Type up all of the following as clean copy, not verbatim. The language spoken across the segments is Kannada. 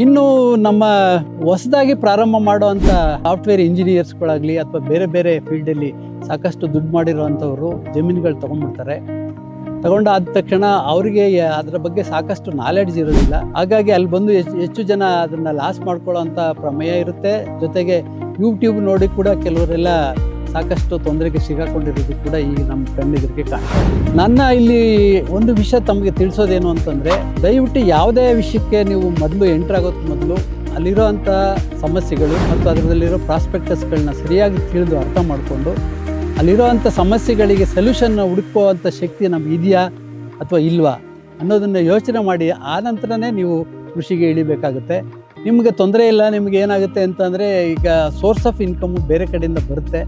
ಇನ್ನು ನಮ್ಮ ಹೊಸದಾಗಿ ಪ್ರಾರಂಭ ಮಾಡುವಂಥ ಸಾಫ್ಟ್ವೇರ್ ಇಂಜಿನಿಯರ್ಸ್ಗಳಾಗಲಿ ಅಥವಾ ಬೇರೆ ಬೇರೆ ಫೀಲ್ಡಲ್ಲಿ ಸಾಕಷ್ಟು ದುಡ್ಡು ಮಾಡಿರುವಂಥವ್ರು ಜಮೀನುಗಳು ತೊಗೊಂಡ್ಬಿಡ್ತಾರೆ. ತಗೊಂಡಾದ ತಕ್ಷಣ ಅವರಿಗೆ ಅದರ ಬಗ್ಗೆ ಸಾಕಷ್ಟು ನಾಲೆಡ್ಜ್ ಇರೋದಿಲ್ಲ. ಹಾಗಾಗಿ ಅಲ್ಲಿ ಬಂದು ಹೆಚ್ಚು ಜನ ಅದನ್ನು ಲಾಸ್ ಮಾಡ್ಕೊಳ್ಳೋಂಥ ಪ್ರಮೇಯ ಇರುತ್ತೆ. ಜೊತೆಗೆ ಯೂಟ್ಯೂಬ್ ನೋಡಿ ಕೂಡ ಕೆಲವರೆಲ್ಲ ಸಾಕಷ್ಟು ತೊಂದರೆಗೆ ಸಿಗಾಕೊಂಡಿರೋದು ಕೂಡ ಈಗ ನಮ್ಮ ಕಣ್ಣೆದುರಿಗೆ ಕಾಣ್ತದೆ. ನನ್ನ ಇಲ್ಲಿ ಒಂದು ವಿಷಯ ತಮಗೆ ತಿಳಿಸೋದೇನು ಅಂತಂದರೆ, ದಯವಿಟ್ಟು ಯಾವುದೇ ವಿಷಯಕ್ಕೆ ನೀವು ಮೊದಲು ಎಂಟ್ರಾಗೋದಕ್ಕೆ ಮೊದಲು ಅಲ್ಲಿರೋವಂಥ ಸಮಸ್ಯೆಗಳು ಮತ್ತು ಅದರಲ್ಲಿರೋ ಪ್ರಾಸ್ಪೆಕ್ಟಸ್ಗಳನ್ನ ಸರಿಯಾಗಿ ತಿಳಿದು ಅರ್ಥ ಮಾಡಿಕೊಂಡು ಅಲ್ಲಿರೋವಂಥ ಸಮಸ್ಯೆಗಳಿಗೆ ಸೊಲ್ಯೂಷನ್ನ ಹುಡುಕುವಂಥ ಶಕ್ತಿ ನಮ್ಗೆ ಇದೆಯಾ ಅಥವಾ ಇಲ್ವಾ ಅನ್ನೋದನ್ನು ಯೋಚನೆ ಮಾಡಿ ಆ ನಂತರನೇ ನೀವು ಕೃಷಿಗೆ ಇಳಿಬೇಕಾಗುತ್ತೆ. ನಿಮಗೆ ತೊಂದರೆ ಇಲ್ಲ. ನಿಮಗೆ ಏನಾಗುತ್ತೆ ಅಂತಂದರೆ, ಈಗ ಸೋರ್ಸ್ ಆಫ್ ಇನ್ಕಮ್ಮು ಬೇರೆ ಕಡೆಯಿಂದ ಬರುತ್ತೆ,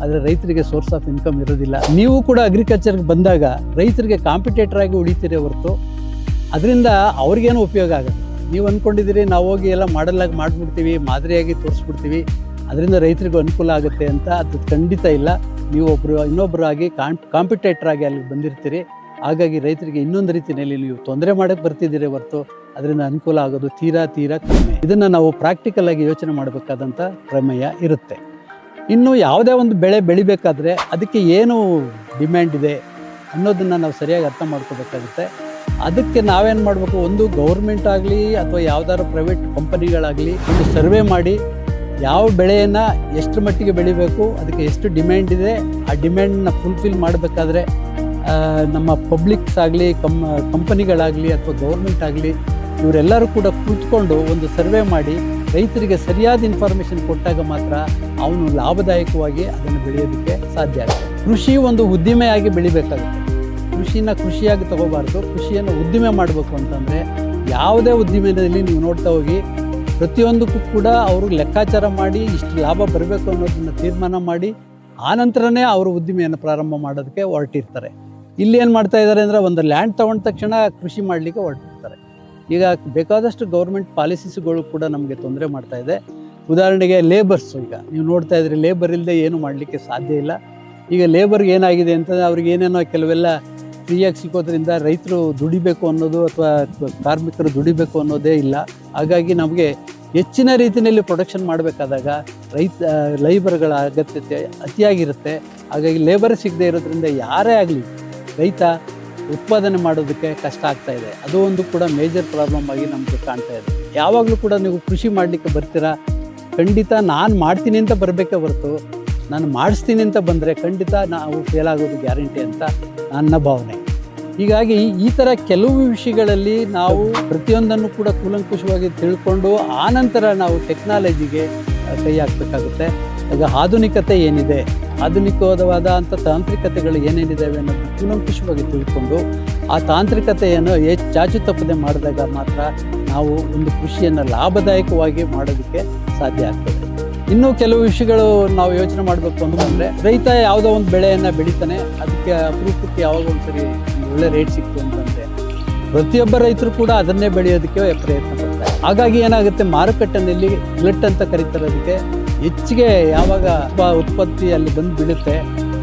ಆದರೆ ರೈತರಿಗೆ ಸೋರ್ಸ್ ಆಫ್ ಇನ್ಕಮ್ ಇರೋದಿಲ್ಲ. ನೀವು ಕೂಡ ಅಗ್ರಿಕಲ್ಚರ್ಗೆ ಬಂದಾಗ ರೈತರಿಗೆ ಕಾಂಪಿಟೇಟರ್ ಆಗಿ ಉಳಿತೀರಿ ಹೊರತು ಅದರಿಂದ ಅವ್ರಿಗೇನು ಉಪಯೋಗ ಆಗುತ್ತೆ. ನೀವು ಅಂದ್ಕೊಂಡಿದ್ದೀರಿ ನಾವು ಹೋಗಿ ಎಲ್ಲ ಮಾಡಲಾಗಿ ಮಾಡಿಬಿಡ್ತೀವಿ, ಮಾದರಿಯಾಗಿ ತೋರಿಸ್ಬಿಡ್ತೀವಿ, ಅದರಿಂದ ರೈತರಿಗೂ ಅನುಕೂಲ ಆಗುತ್ತೆ ಅಂತ. ಅದು ಖಂಡಿತ ಇಲ್ಲ. ನೀವು ಇನ್ನೊಬ್ಬರು ಆಗಿ ಕಾಂಪಿಟೇಟರ್ ಆಗಿ ಅಲ್ಲಿ ಬಂದಿರ್ತೀರಿ. ಹಾಗಾಗಿ ರೈತರಿಗೆ ಇನ್ನೊಂದು ರೀತಿಯಲ್ಲಿ ನೀವು ತೊಂದರೆ ಮಾಡೋಕ್ಕೆ ಬರ್ತಿದ್ದೀರಿ ಹೊರತು ಅದರಿಂದ ಅನುಕೂಲ ಆಗೋದು ತೀರಾ ಕಡಿಮೆ. ಇದನ್ನು ನಾವು ಪ್ರಾಕ್ಟಿಕಲ್ ಆಗಿ ಯೋಚನೆ ಮಾಡಬೇಕಾದಂಥ ಪ್ರಮೇಯ ಇರುತ್ತೆ. ಇನ್ನು ಯಾವುದೇ ಒಂದು ಬೆಳೆ ಬೆಳಿಬೇಕಾದ್ರೆ ಅದಕ್ಕೆ ಏನು ಡಿಮ್ಯಾಂಡ್ ಇದೆ ಅನ್ನೋದನ್ನು ನಾವು ಸರಿಯಾಗಿ ಅರ್ಥ ಮಾಡ್ಕೋಬೇಕಾಗುತ್ತೆ. ಅದಕ್ಕೆ ನಾವೇನು ಮಾಡಬೇಕು, ಒಂದು ಗೌರ್ಮೆಂಟ್ ಆಗಲಿ ಅಥವಾ ಯಾವ್ದಾದ್ರು ಪ್ರೈವೇಟ್ ಕಂಪನಿಗಳಾಗಲಿ ಒಂದು ಸರ್ವೆ ಮಾಡಿ ಯಾವ ಬೆಳೆಯನ್ನು ಎಷ್ಟು ಮಟ್ಟಿಗೆ ಬೆಳಿಬೇಕು, ಅದಕ್ಕೆ ಎಷ್ಟು ಡಿಮ್ಯಾಂಡ್ ಇದೆ, ಆ ಡಿಮ್ಯಾಂಡನ್ನ ಫುಲ್ಫಿಲ್ ಮಾಡಬೇಕಾದ್ರೆ ನಮ್ಮ ಪಬ್ಲಿಕ್ಸ್ ಆಗಲಿ ಕಂಪನಿಗಳಾಗಲಿ ಅಥವಾ ಗೌರ್ಮೆಂಟ್ ಆಗಲಿ ಇವರೆಲ್ಲರೂ ಕೂಡ ಕೂತ್ಕೊಂಡು ಒಂದು ಸರ್ವೆ ಮಾಡಿ ರೈತರಿಗೆ ಸರಿಯಾದ ಇನ್ಫಾರ್ಮೇಷನ್ ಕೊಟ್ಟಾಗ ಮಾತ್ರ ಅವನು ಲಾಭದಾಯಕವಾಗಿ ಅದನ್ನು ಬೆಳೆಯೋದಕ್ಕೆ ಸಾಧ್ಯ ಆಗುತ್ತೆ. ಕೃಷಿ ಒಂದು ಉದ್ದಿಮೆಯಾಗಿ ಬೆಳಿಬೇಕಾಗುತ್ತೆ. ಕೃಷಿನ ಕೃಷಿಯಾಗಿ ತಗೋಬಾರ್ದು, ಕೃಷಿಯನ್ನು ಉದ್ದಿಮೆ ಮಾಡಬೇಕು ಅಂತಂದರೆ ಯಾವುದೇ ಉದ್ದಿಮೆಯಲ್ಲಿ ನೀವು ನೋಡ್ತಾ ಹೋಗಿ ಪ್ರತಿಯೊಂದಕ್ಕೂ ಕೂಡ ಅವರು ಲೆಕ್ಕಾಚಾರ ಮಾಡಿ ಇಷ್ಟು ಲಾಭ ಬರಬೇಕು ಅನ್ನೋದನ್ನು ತೀರ್ಮಾನ ಮಾಡಿ ಆನಂತರನೇ ಅವರು ಉದ್ದಿಮೆಯನ್ನು ಪ್ರಾರಂಭ ಮಾಡೋದಕ್ಕೆ ಹೊರಟಿರ್ತಾರೆ. ಇಲ್ಲಿ ಏನು ಮಾಡ್ತಾ ಇದ್ದಾರೆ ಅಂದರೆ, ಒಂದು ಲ್ಯಾಂಡ್ ತೊಗೊಂಡ ತಕ್ಷಣ ಕೃಷಿ ಮಾಡಲಿಕ್ಕೆ ಹೊರಟಿರ್ತಾರೆ. ಈಗ ಬೇಕಾದಷ್ಟು ಗೌರ್ಮೆಂಟ್ ಪಾಲಿಸೀಸ್ಗಳು ಕೂಡ ನಮಗೆ ತೊಂದರೆ ಮಾಡ್ತಾ ಇದೆ. ಉದಾಹರಣೆಗೆ ಲೇಬರ್ಸು, ಈಗ ನೀವು ನೋಡ್ತಾ ಇದ್ರಿ, ಲೇಬರ್ ಇಲ್ಲದೆ ಏನು ಮಾಡಲಿಕ್ಕೆ ಸಾಧ್ಯ ಇಲ್ಲ. ಈಗ ಲೇಬರ್ಗೆ ಏನಾಗಿದೆ ಅಂತಂದರೆ, ಅವ್ರಿಗೆ ಏನೇನೋ ಕೆಲವೆಲ್ಲ ಫ್ರೀಯಾಗಿ ಸಿಗೋದ್ರಿಂದ ರೈತರು ದುಡಿಬೇಕು ಅನ್ನೋದು ಅಥವಾ ಕಾರ್ಮಿಕರು ದುಡಿಬೇಕು ಅನ್ನೋದೇ ಇಲ್ಲ. ಹಾಗಾಗಿ ನಮಗೆ ಹೆಚ್ಚಿನ ರೀತಿಯಲ್ಲಿ ಪ್ರೊಡಕ್ಷನ್ ಮಾಡಬೇಕಾದಾಗ ಲೇಬರ್ಗಳ ಅಗತ್ಯತೆ ಅತಿಯಾಗಿರುತ್ತೆ. ಹಾಗಾಗಿ ಲೇಬರ್ ಸಿಗದೆ ಇರೋದ್ರಿಂದ ಯಾರೇ ಆಗಲಿ ರೈತ ಉತ್ಪಾದನೆ ಮಾಡೋದಕ್ಕೆ ಕಷ್ಟ ಆಗ್ತಾ ಇದೆ. ಅದು ಒಂದು ಕೂಡ ಮೇಜರ್ ಪ್ರಾಬ್ಲಮ್ ಆಗಿ ನಮಗೆ ಕಾಣ್ತಾ ಇದೆ. ಯಾವಾಗಲೂ ಕೂಡ ನೀವು ಕೃಷಿ ಮಾಡಲಿಕ್ಕೆ ಬರ್ತೀರಾ, ಖಂಡಿತ ನಾನು ಮಾಡ್ತೀನಿ ಅಂತ ಬರಬೇಕೇ ಹೊರತು ನಾನು ಮಾಡಿಸ್ತೀನಿ ಅಂತ ಬಂದರೆ ಖಂಡಿತ ನಾವು ಫೇಲ್ ಆಗೋದು ಗ್ಯಾರಂಟಿ ಅಂತ ನನ್ನ ಭಾವನೆ. ಹೀಗಾಗಿ ಈ ಥರ ಕೆಲವು ವಿಷಯಗಳಲ್ಲಿ ನಾವು ಪ್ರತಿಯೊಂದನ್ನು ಕೂಡ ಕೂಲಂಕುಷವಾಗಿ ತಿಳ್ಕೊಂಡು ಆನಂತರ ನಾವು ಟೆಕ್ನಾಲಜಿಗೆ ಕೈ ಹಾಕಬೇಕಾಗುತ್ತೆ. ಈಗ ಆಧುನಿಕತೆ ಏನಿದೆ, ಆಧುನಿಕವಾದ ಅಂಥ ತಾಂತ್ರಿಕತೆಗಳು ಏನೇನಿದ್ದಾವೆ ಅನ್ನೋದು ಕೂಲಂಕುಷವಾಗಿ ತಿಳ್ಕೊಂಡು ಆ ತಾಂತ್ರಿಕತೆಯನ್ನು ಚಾಚು ತಪ್ಪದೆ ಮಾಡಿದಾಗ ಮಾತ್ರ ನಾವು ಒಂದು ಕೃಷಿಯನ್ನು ಲಾಭದಾಯಕವಾಗಿ ಮಾಡೋದಕ್ಕೆ ಸಾಧ್ಯ ಆಗ್ತದೆ. ಇನ್ನೂ ಕೆಲವು ವಿಷಯಗಳು ನಾವು ಯೋಚನೆ ಮಾಡಬೇಕು ಅಂತಂದರೆ, ರೈತ ಯಾವುದೋ ಒಂದು ಬೆಳೆಯನ್ನು ಬೆಳಿತಾನೆ, ಅದಕ್ಕೆ ಅಪರೂಪಕ್ಕೆ ಯಾವಾಗ ಒಂದ್ಸರಿ ಒಳ್ಳೆ ರೇಟ್ ಸಿಕ್ತು ಅಂತಂದರೆ ಪ್ರತಿಯೊಬ್ಬ ರೈತರು ಕೂಡ ಅದನ್ನೇ ಬೆಳೆಯೋದಕ್ಕೆ ಪ್ರಯತ್ನ ಪಡ್ತಾರೆ. ಹಾಗಾಗಿ ಏನಾಗುತ್ತೆ, ಮಾರುಕಟ್ಟೆಯಲ್ಲಿ ಗ್ಲಟ್ ಅಂತ ಕರೀತಾರೆ ಅದಕ್ಕೆ, ಹೆಚ್ಚಿಗೆ ಯಾವಾಗ ಉತ್ಪತ್ತಿ ಅಲ್ಲಿ ಬಂದು ಬೀಳುತ್ತೆ,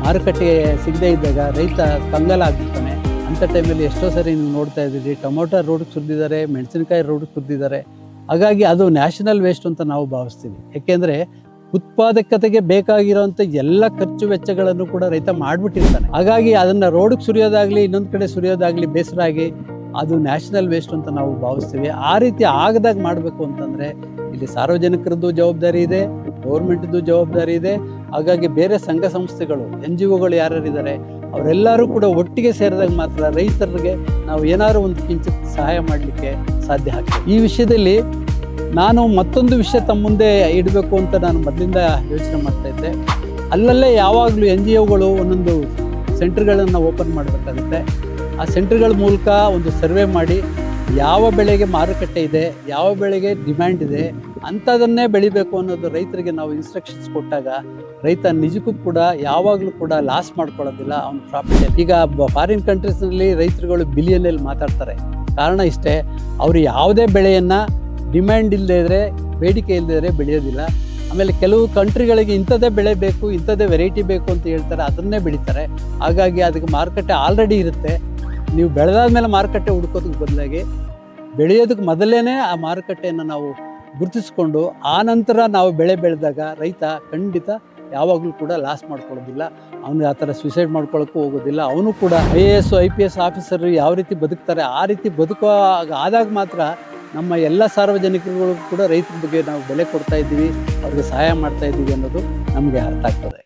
ಮಾರುಕಟ್ಟೆಗೆ ಸಿಗದೇ ಇದ್ದಾಗ ರೈತ ಕಂಗಾಲಾಗ್ಬಿಡ್ತಾನೆ. ಅಂಥ ಟೈಮಲ್ಲಿ ಎಷ್ಟೋ ಸರಿ ನೀವು ನೋಡ್ತಾ ಇದ್ದೀರಿ, ಟೊಮೊಟೊ ರೋಡ್ಗೆ ಸುರಿದಿದ್ದಾರೆ, ಮೆಣಸಿನಕಾಯಿ ರೋಡ್ಗೆ ಸುರಿದಿದ್ದಾರೆ. ಹಾಗಾಗಿ ಅದು ನ್ಯಾಷನಲ್ ವೇಸ್ಟ್ ಅಂತ ನಾವು ಭಾವಿಸ್ತೀವಿ. ಯಾಕೆಂದರೆ ಉತ್ಪಾದಕತೆಗೆ ಬೇಕಾಗಿರೋಂಥ ಎಲ್ಲ ಖರ್ಚು ವೆಚ್ಚಗಳನ್ನು ಕೂಡ ರೈತ ಮಾಡಿಬಿಟ್ಟಿರ್ತಾನೆ. ಹಾಗಾಗಿ ಅದನ್ನು ರೋಡಿಗೆ ಸುರಿಯೋದಾಗಲಿ ಇನ್ನೊಂದು ಕಡೆ ಸುರಿಯೋದಾಗಲಿ ಬೇಸರ ಆಗಿ ಅದು ನ್ಯಾಷನಲ್ ವೇಸ್ಟ್ ಅಂತ ನಾವು ಭಾವಿಸ್ತೀವಿ. ಆ ರೀತಿ ಆಗದಾಗ ಮಾಡಬೇಕು ಅಂತಂದರೆ ಇಲ್ಲಿ ಸಾರ್ವಜನಿಕರದ್ದು ಜವಾಬ್ದಾರಿ ಇದೆ, ಗೌರ್ಮೆಂಟ್ದು ಜವಾಬ್ದಾರಿ ಇದೆ. ಹಾಗಾಗಿ ಬೇರೆ ಸಂಘ ಸಂಸ್ಥೆಗಳು, NGOಗಳು ಯಾರ್ಯಾರಿದ್ದಾರೆ ಅವರೆಲ್ಲರೂ ಕೂಡ ಒಟ್ಟಿಗೆ ಸೇರಿದಾಗ ಮಾತ್ರ ರೈತರಿಗೆ ನಾವು ಏನಾದರೂ ಒಂದು ಕಿಂಚಿತ್ ಸಹಾಯ ಮಾಡಲಿಕ್ಕೆ ಸಾಧ್ಯ ಆಗ್ತದೆ. ಈ ವಿಷಯದಲ್ಲಿ ನಾನು ಮತ್ತೊಂದು ವಿಷಯ ತಮ್ಮ ಮುಂದೆ ಇಡಬೇಕು ಅಂತ ನಾನು ಮೊದಲಿಂದ ಯೋಚನೆ ಮಾಡ್ತಾ ಇದ್ದೆ. ಅಲ್ಲಲ್ಲೇ ಯಾವಾಗಲೂ NGOಗಳು ಒಂದೊಂದು ಸೆಂಟರ್ಗಳನ್ನು ಓಪನ್ ಮಾಡಬೇಕಾಗುತ್ತೆ. ಆ ಸೆಂಟರ್ಗಳ ಮೂಲಕ ಒಂದು ಸರ್ವೆ ಮಾಡಿ ಯಾವ ಬೆಳೆಗೆ ಮಾರುಕಟ್ಟೆ ಇದೆ, ಯಾವ ಬೆಳೆಗೆ ಡಿಮ್ಯಾಂಡ್ ಇದೆ ಅಂಥದನ್ನೇ ಬೆಳಿಬೇಕು ಅನ್ನೋದು ರೈತರಿಗೆ ನಾವು ಇನ್ಸ್ಟ್ರಕ್ಷನ್ಸ್ ಕೊಟ್ಟಾಗ ರೈತ ನಿಜಕ್ಕೂ ಕೂಡ ಯಾವಾಗಲೂ ಕೂಡ ಲಾಸ್ ಮಾಡ್ಕೊಳ್ಳೋದಿಲ್ಲ, ಅವನ ಪ್ರಾಫಿಟ್. ಈಗ ಫಾರಿನ್ ಕಂಟ್ರೀಸ್ನಲ್ಲಿ ರೈತರುಗಳು ಬಿಲಿಯನಲ್ಲಿ ಮಾತಾಡ್ತಾರೆ. ಕಾರಣ ಇಷ್ಟೇ, ಅವರು ಯಾವುದೇ ಬೆಳೆಯನ್ನು ಡಿಮ್ಯಾಂಡ್ ಇಲ್ಲದೇ ಇದ್ದರೆ, ಬೇಡಿಕೆ ಇಲ್ಲದೇ ಇದ್ದರೆ ಬೆಳೆಯೋದಿಲ್ಲ. ಆಮೇಲೆ ಕೆಲವು ಕಂಟ್ರಿಗಳಿಗೆ ಇಂಥದ್ದೇ ಬೆಳೆ ಬೇಕು, ಇಂಥದ್ದೇ ವೆರೈಟಿ ಬೇಕು ಅಂತ ಹೇಳ್ತಾರೆ, ಅದನ್ನೇ ಬೆಳೀತಾರೆ. ಹಾಗಾಗಿ ಅದಕ್ಕೆ ಮಾರುಕಟ್ಟೆ ಆಲ್ರೆಡಿ ಇರುತ್ತೆ. ನೀವು ಬೆಳೆದಾದ್ಮೇಲೆ ಮಾರುಕಟ್ಟೆ ಹುಡ್ಕೋದಕ್ಕೆ ಬದಲಾಗಿ ಬೆಳೆಯೋದಕ್ಕೆ ಮೊದಲೇ ಆ ಮಾರುಕಟ್ಟೆಯನ್ನು ನಾವು ಗುರುತಿಸ್ಕೊಂಡು ಆ ನಂತರ ನಾವು ಬೆಳೆ ಬೆಳೆದಾಗ ರೈತ ಖಂಡಿತ ಯಾವಾಗಲೂ ಕೂಡ ಲಾಸ್ ಮಾಡ್ಕೊಳ್ಳೋದಿಲ್ಲ. ಅವನು ಆ ಥರ ಸ್ಯೂಸೈಡ್ ಮಾಡ್ಕೊಳ್ಳೋಕ್ಕೂ ಹೋಗೋದಿಲ್ಲ. ಅವನು ಕೂಡ IAS IPS ಆಫೀಸರ್ ಯಾವ ರೀತಿ ಬದುಕ್ತಾರೆ ಆ ರೀತಿ ಬದುಕುವ ಆದಾಗ ಮಾತ್ರ ನಮ್ಮ ಎಲ್ಲ ಸಾರ್ವಜನಿಕರುಗಳು ಕೂಡ ರೈತರ ಬಗ್ಗೆ ನಾವು ಬೆಲೆ ಕೊಡ್ತಾ ಇದ್ದೀವಿ, ಅವ್ರಿಗೆ ಸಹಾಯ ಮಾಡ್ತಾ ಇದ್ದೀವಿ ಅನ್ನೋದು ನಮಗೆ ಅರ್ಥ ಆಗ್ತದೆ.